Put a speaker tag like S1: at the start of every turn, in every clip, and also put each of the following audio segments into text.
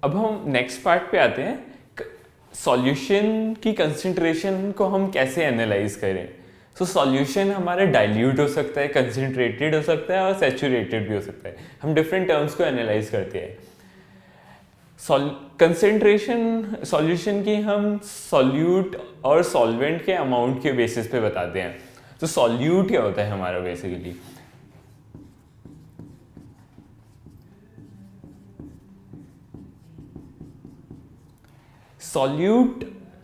S1: अब हम next part पे आते हैं, सॉल्यूशन की कंसंट्रेशन को हम कैसे एनालाइज करें। सो सॉल्यूशन हमारा डाइल्यूट हो सकता है, कंसंट्रेटेड हो सकता है और सैचुरेटेड भी हो सकता है। हम डिफरेंट टर्म्स को एनालाइज करते हैं। कंसंट्रेशन सॉल्यूशन की हम सॉल्यूट और सॉल्वेंट के अमाउंट के बेसिस पे बताते हैं। तो सॉल्यूट क्या होता है हमारा बेसिकली,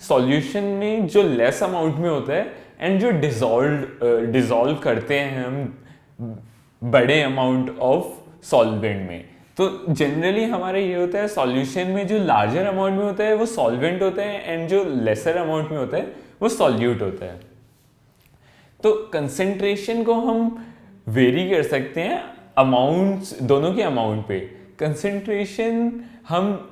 S1: सॉल्यूशन में जो लेस अमाउंट में होता है एंड जो डिजॉल्व करते हैं हम बड़े अमाउंट ऑफ सॉल्वेंट में। तो जनरली हमारा ये होता है, सॉल्यूशन में जो लार्जर अमाउंट में होता है वो सॉल्वेंट होता है एंड जो लेसर अमाउंट में होता है वो सॉल्यूट होता है। तो कंसेंट्रेशन को हम वेरी कर सकते हैं अमाउंट्स, दोनों के अमाउंट पे। कंसेंट्रेशन हम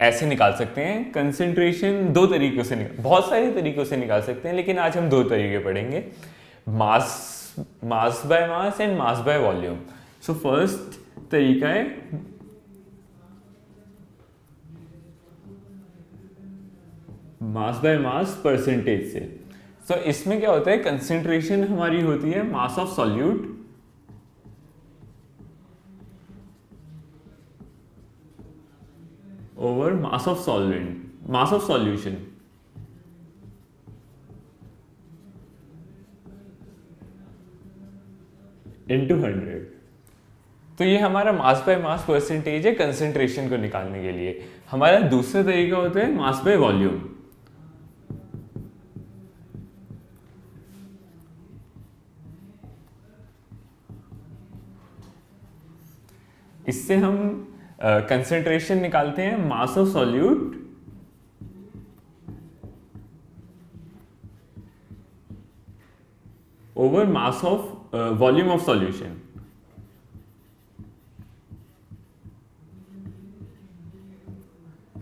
S1: ऐसे निकाल सकते हैं, कंसेंट्रेशन दो तरीकों से बहुत सारे तरीकों से निकाल सकते हैं, लेकिन आज हम दो तरीके पढ़ेंगे, mass by mass and mass by volume. So first तरीका है मास बाय मास परसेंटेज से। सो इसमें क्या होता है, कंसेंट्रेशन हमारी होती है mass of solute over mass of solvent, mass of solution into 100। तो ये हमारा मास बाय मास परसेंटेज है कंसेंट्रेशन को निकालने के लिए। हमारा दूसरा तरीका होता है मास बाय वॉल्यूम। इससे हम कंसेंट्रेशन निकालते हैं mass of solute over mass of volume of solution.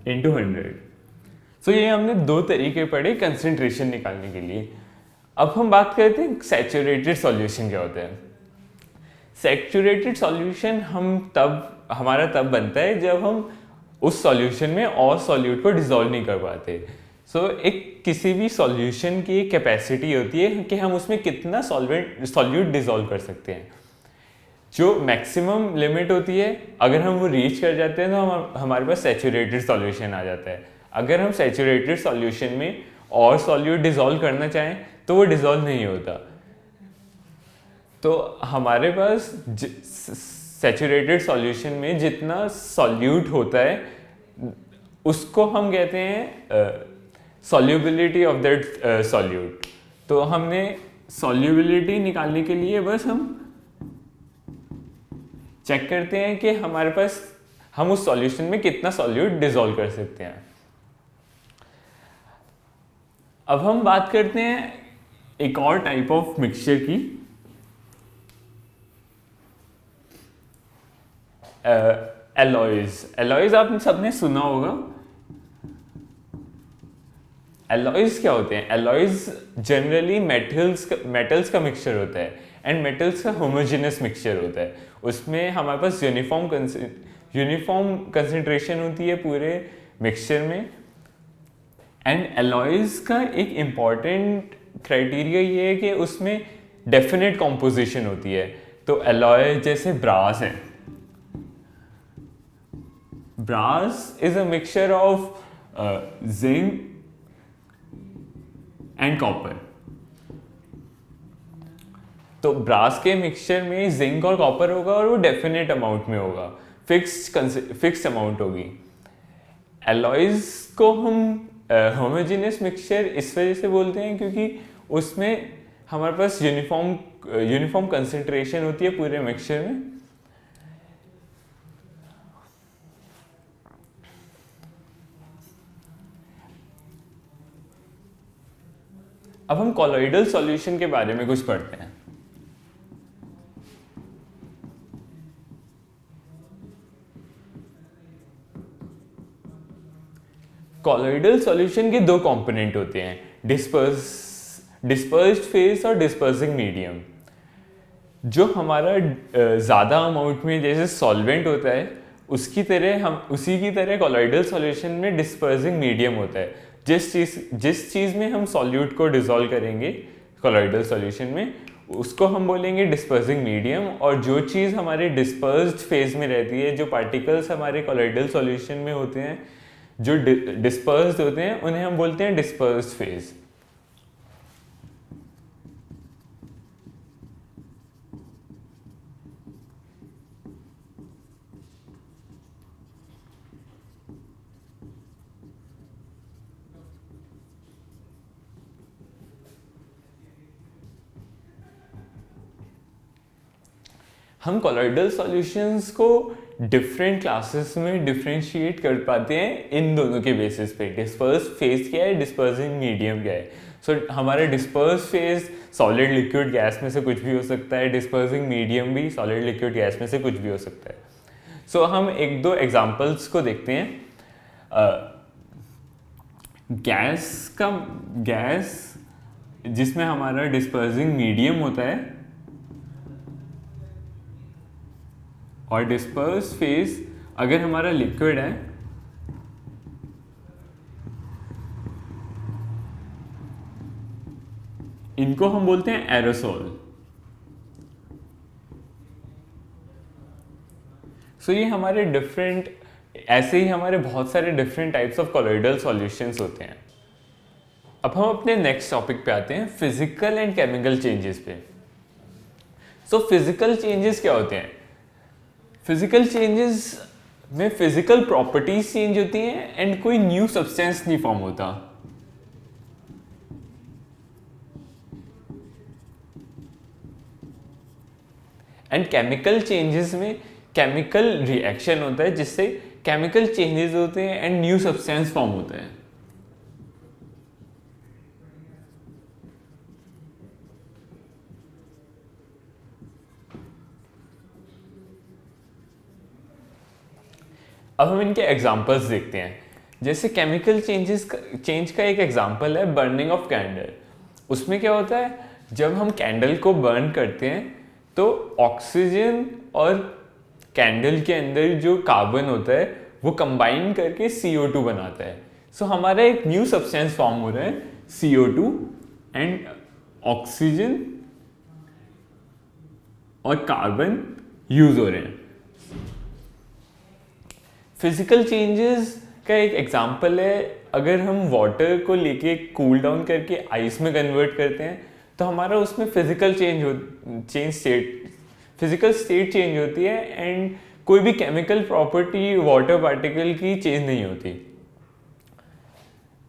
S1: Into 100। सो ये हमने दो तरीके पढ़े कंसेंट्रेशन निकालने के लिए। अब हम बात करते हैं सैचुरेटेड सॉल्यूशन क्या होता है। सैचुरेटेड सॉल्यूशन हमारा तब बनता है जब हम उस सॉल्यूशन में और सॉल्यूट को डिसॉल्व नहीं कर पाते। सो एक किसी भी सॉल्यूशन की कैपेसिटी होती है कि हम उसमें कितना सॉल्यूट डिसॉल्व कर सकते हैं। जो मैक्सिमम लिमिट होती है, अगर हम वो रीच कर जाते हैं तो हमारे पास सैचुरेटेड सॉल्यूशन आ जाता है। अगर हम सैचुरेटेड सॉल्यूशन में और सॉल्यूट डिसॉल्व करना चाहें तो वो डिसॉल्व नहीं होता। तो हमारे पास सैचुरेटेड सॉल्यूशन में जितना सॉल्यूट होता है उसको हम कहते हैं सॉल्युबिलिटी ऑफ दैट सॉल्यूट। तो हमने सॉल्युबिलिटी निकालने के लिए बस हम चेक करते हैं कि हमारे पास हम उस सॉल्यूशन में कितना सॉल्यूट डिसॉल्व कर सकते हैं। अब हम बात करते हैं एक और टाइप ऑफ मिक्सचर की, एलॉयज आपने सबने सुना होगा। एलॉयज क्या होते हैं? एलॉयज जनरली मेटल्स का मिक्सचर होता है एंड मेटल्स का होमोजेनस मिक्सचर होता है। उसमें हमारे पास यूनिफॉर्म कंसंट्रेशन होती है पूरे मिक्सचर में। एंड एलॉयज का एक इम्पॉर्टेंट क्राइटेरिया ये है कि उसमें डेफिनेट कॉम्पोजिशन होती है। तो एलॉय जैसे ब्रास है, brass is a mixture of zinc and copper। तो ब्रास के मिक्सचर में जिंक और कॉपर होगा और वो डेफिनेट अमाउंट में होगा, फिक्स्ड अमाउंट होगी। एलॉयज को हम होमोजेनियस मिक्सचर इस वजह से बोलते हैं क्योंकि उसमें हमारे पास यूनिफॉर्म कंसंट्रेशन होती है पूरे मिक्सचर में। अब हम कॉलॉइडल सॉल्यूशन के बारे में कुछ पढ़ते हैं। कॉलॉइडल सॉल्यूशन के दो कंपोनेंट होते हैं, डिस्पर्स्ड फेज और डिस्पर्सिंग मीडियम। जो हमारा ज़्यादा अमाउंट में जैसे सॉल्वेंट होता है उसी की तरह कोलॉइडल सॉल्यूशन में डिस्पर्सिंग मीडियम होता है। जिस चीज़ में हम सॉल्यूट को डिसॉल्व करेंगे कोलॉइडल सॉल्यूशन में, उसको हम बोलेंगे डिस्पर्सिंग मीडियम, और जो चीज़ हमारे डिस्पर्स्ड फेज में रहती है, जो पार्टिकल्स हमारे कोलॉइडल सॉल्यूशन में होते हैं, जो डिस्पर्स्ड होते हैं, उन्हें हम बोलते हैं डिस्पर्स्ड फेज। हम कोलॉइडल सॉल्यूशंस को डिफरेंट क्लासेस में डिफरेंशिएट कर पाते हैं इन दोनों के बेसिस पे। डिस्पर्स फेज क्या है, डिस्पर्सिंग मीडियम क्या है। सो हमारा disperse phase solid liquid gas में से कुछ भी हो सकता है, डिस्पर्सिंग मीडियम भी सॉलिड लिक्विड गैस में से कुछ भी हो सकता है। सो हम एक दो एग्जांपल्स को देखते हैं। गैस जिसमें हमारा डिस्पर्सिंग मीडियम होता है और डिस्पर्स फेज अगर हमारा लिक्विड है, इनको हम बोलते हैं एरोसोल। सो ये हमारे डिफरेंट, ऐसे ही हमारे बहुत सारे different types of colloidal solutions होते हैं। अब हम अपने नेक्स्ट टॉपिक पे आते हैं, फिजिकल एंड केमिकल चेंजेस पे। सो फिजिकल चेंजेस क्या होते हैं? फिजिकल चेंजेस में फिजिकल प्रॉपर्टीज चेंज होती हैं एंड कोई न्यू सब्सटेंस नहीं फॉर्म होता। एंड केमिकल चेंजेस में केमिकल रिएक्शन होता है जिससे केमिकल चेंजेस होते हैं एंड न्यू सब्सटेंस फॉर्म होता है। अब हम इनके एग्जांपल्स देखते हैं। जैसे केमिकल चेंज का एक एग्जांपल है बर्निंग ऑफ कैंडल। उसमें क्या होता है, जब हम कैंडल को बर्न करते हैं तो ऑक्सीजन और कैंडल के अंदर जो कार्बन होता है वो कंबाइन करके CO2 बनाता है। सो हमारा एक न्यू सब्सटेंस फॉर्म हो रहा है, CO2 एंड ऑक्सीजन और कार्बन यूज हो रहे हैं। फिजिकल चेंजेस का एक एग्जांपल है, अगर हम वाटर को लेके कूल डाउन करके आइस में कन्वर्ट करते हैं तो हमारा उसमें फिजिकल स्टेट चेंज होती है एंड कोई भी केमिकल प्रॉपर्टी वाटर पार्टिकल की चेंज नहीं होती।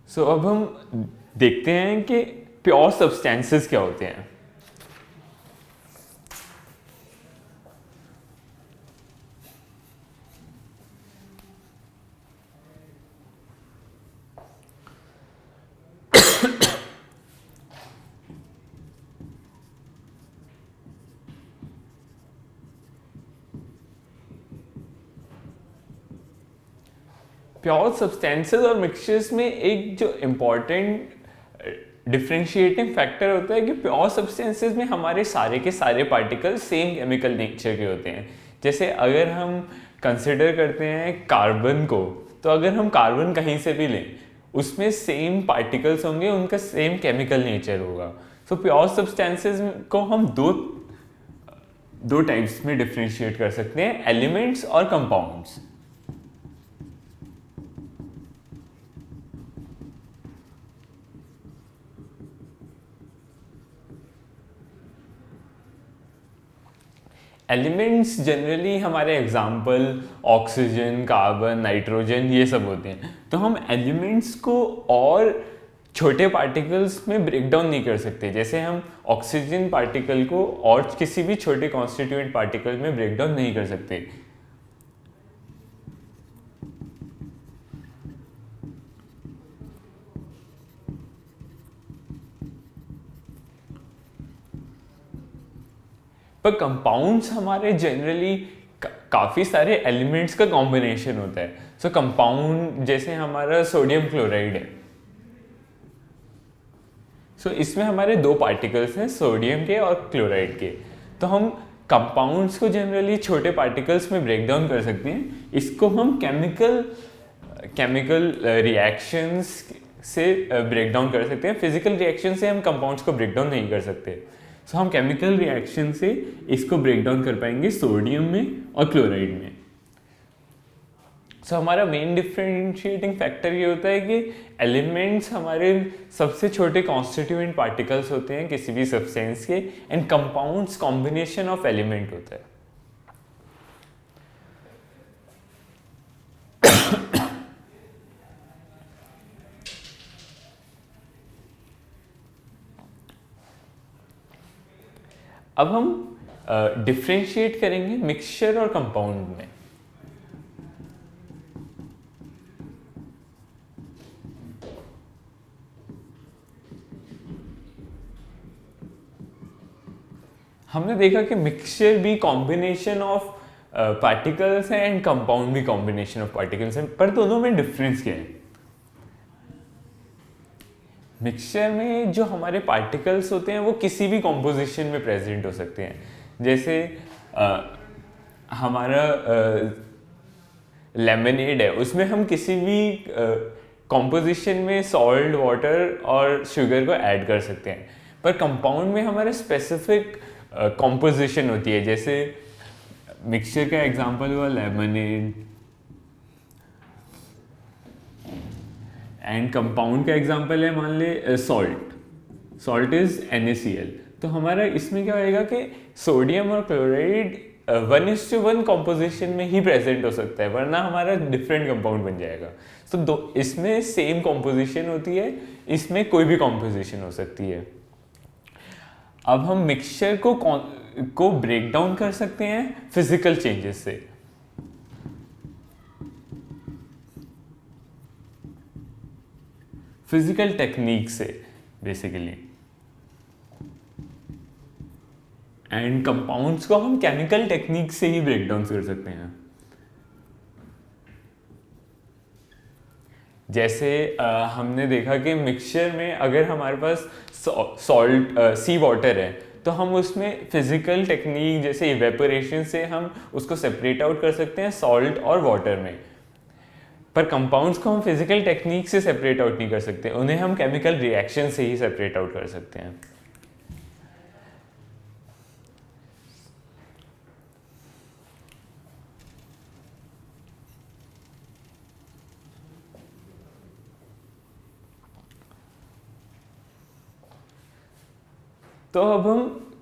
S1: सो अब हम देखते हैं कि प्योर सब्सटेंसेस क्या होते हैं। प्योर सब्सटेंसेस और मिक्सचर्स में एक जो इम्पॉर्टेंट डिफरेंशिएटिंग फैक्टर होता है कि प्योर सब्सटेंसेस में हमारे सारे के सारे पार्टिकल सेम केमिकल नेचर के होते हैं। जैसे अगर हम कंसिडर करते हैं कार्बन को, तो अगर हम कार्बन कहीं से भी लें उसमें सेम पार्टिकल्स होंगे, उनका सेम केमिकल नेचर होगा। सो प्योर सब्सटेंसेस को हम दो टाइप्स में डिफरेंशिएट कर सकते हैं, एलिमेंट्स और कंपाउंड्स। एलिमेंट्स जनरली हमारे एग्जाम्पल ऑक्सीजन, कार्बन, नाइट्रोजन ये सब होते हैं। तो हम एलिमेंट्स को और छोटे पार्टिकल्स में ब्रेक डाउन नहीं कर सकते। जैसे हम ऑक्सीजन पार्टिकल को और किसी भी छोटे कॉन्स्टिट्यूएंट पार्टिकल में ब्रेक डाउन नहीं कर सकते। पर कंपाउंड्स हमारे जनरली काफ़ी सारे एलिमेंट्स का कॉम्बिनेशन होता है। सो कंपाउंड जैसे हमारा सोडियम क्लोराइड है, सो इसमें हमारे दो पार्टिकल्स हैं, सोडियम के और क्लोराइड के। तो हम कंपाउंड्स को जनरली छोटे पार्टिकल्स में ब्रेक डाउन कर सकते हैं। इसको हम केमिकल रिएक्शंस से ब्रेक डाउन कर सकते हैं। फिजिकल रिएक्शन से हम कंपाउंड्स को ब्रेक डाउन नहीं कर सकते। सो हम केमिकल रिएक्शन से इसको ब्रेक डाउन कर पाएंगे सोडियम में और क्लोराइड में। सो हमारा मेन डिफरेंशिएटिंग फैक्टर ये होता है कि एलिमेंट्स हमारे सबसे छोटे कॉन्स्टिट्यूएंट पार्टिकल्स होते हैं किसी भी सब्सटेंस के, and compounds combination of element होता है। अब हम डिफरेंशिएट करेंगे मिक्सचर और कंपाउंड में। हमने देखा कि मिक्सचर भी कॉम्बिनेशन ऑफ पार्टिकल्स है एंड कंपाउंड भी कॉम्बिनेशन ऑफ पार्टिकल्स है, पर दोनों में डिफरेंस क्या है? मिक्सचर में जो हमारे पार्टिकल्स होते हैं वो किसी भी कॉम्पोजिशन में प्रेजेंट हो सकते हैं। जैसे हमारा लेमनेड है, उसमें हम किसी भी कॉम्पोजिशन में सॉल्ट, वाटर और शुगर को ऐड कर सकते हैं। पर कंपाउंड में हमारा स्पेसिफिक कॉम्पोजिशन होती है। जैसे मिक्सचर का एग्जांपल हुआ लेमनेड, एंड कंपाउंड का एग्जांपल है मान ले सॉल्ट इज NaCl। तो हमारा इसमें क्या होएगा कि सोडियम और क्लोराइड 1:1 कॉम्पोजिशन में ही प्रेजेंट हो सकता है, वरना हमारा डिफरेंट कंपाउंड बन जाएगा। तो इसमें सेम कॉम्पोजिशन होती है, इसमें कोई भी कॉम्पोजिशन हो सकती है। अब हम मिक्सचर को ब्रेक डाउन कर सकते हैं फिजिकल चेंजेस से। फिजिकल टेक्निक से बेसिकली, एंड कंपाउंड्स को हम केमिकल टेक्निक से ही ब्रेक डाउन कर सकते हैं। जैसे हमने देखा कि मिक्सचर में अगर हमारे पास सॉल्ट सी वाटर है तो हम उसमें फिजिकल टेक्निक जैसे इवेपोरेशन से हम उसको सेपरेट आउट कर सकते हैं सॉल्ट और वाटर में। पर कंपाउंड्स को हम फिजिकल टेक्निक से सेपरेट आउट नहीं कर सकते, उन्हें हम केमिकल रिएक्शन से ही सेपरेट आउट कर सकते हैं। तो अब हम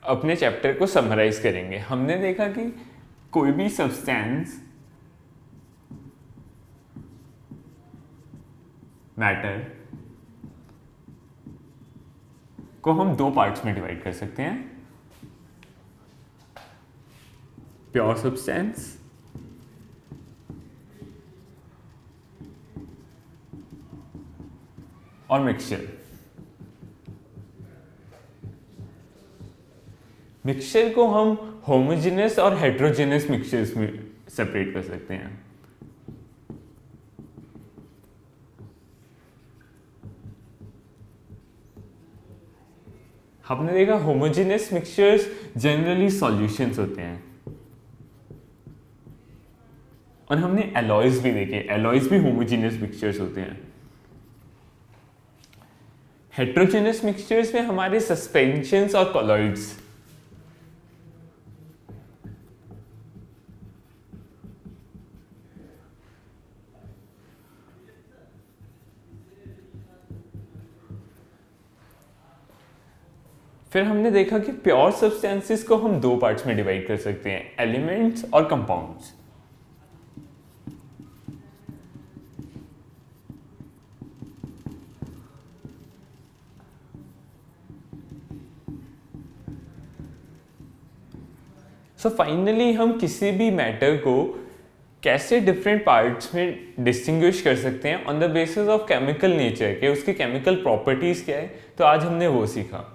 S1: अपने चैप्टर को समराइज करेंगे। हमने देखा कि कोई भी सब्सटेंस, मैटर को हम दो पार्ट्स में डिवाइड कर सकते हैं, प्योर सब्सटेंस और मिक्सचर। मिक्सचर को हम होमोजेनस और हेट्रोजेनस मिक्सचर्स में सेपरेट कर सकते हैं। हमने देखा होमोजेनस मिक्सचर्स जनरली सॉल्यूशंस होते हैं, और हमने एलॉयज भी देखे, एलॉयज भी होमोजेनस मिक्सचर्स होते हैं। हेट्रोजेनस मिक्सचर्स में हमारे सस्पेंशंस और कॉलॉइड्स, फिर हमने देखा कि प्योर सब्सटेंसेस को हम दो पार्ट्स में डिवाइड कर सकते हैं, एलिमेंट्स और कंपाउंड्स। सो फाइनली हम किसी भी मैटर को कैसे डिफरेंट पार्ट्स में डिस्टिंग्विश कर सकते हैं on the basis of chemical nature के, उसकी केमिकल प्रॉपर्टीज क्या है। तो आज हमने वो सीखा।